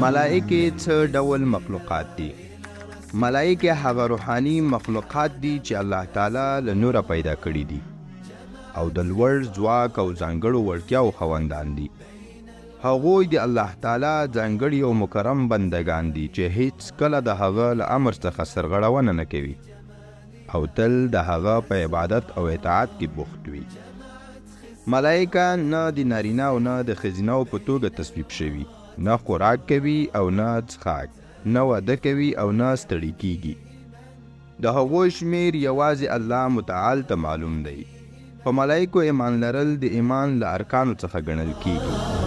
ملائکې څه ډول مخلوقات دي؟ ملائکې هغه روحاني مخلوقات دي چې الله تعالی له نوره پیدا کړي دي او د لوړ ځواک او ځانګړو وړتیاو خاوندان دي. هغوی د الله تعالی ځانګړي او مکرم بندگان دي چې هیڅ کله د هغه له امر څخه سرغړونه نه کوي او تل د هغه په عبادت او اطاعت کې بوخت وي. ملائکه نه د نارینه او نه د ښځینه‌و په توګه تصویب شوي، نه خوراک کوي او نه څښاک، نه واده کوي او نه ستړي کیږي. د هغوی شمیر یوازې الله متعال ته معلوم دی. په ملائکو ایمان لرل د ایمان له ارکانو څخه ګڼل کیږي.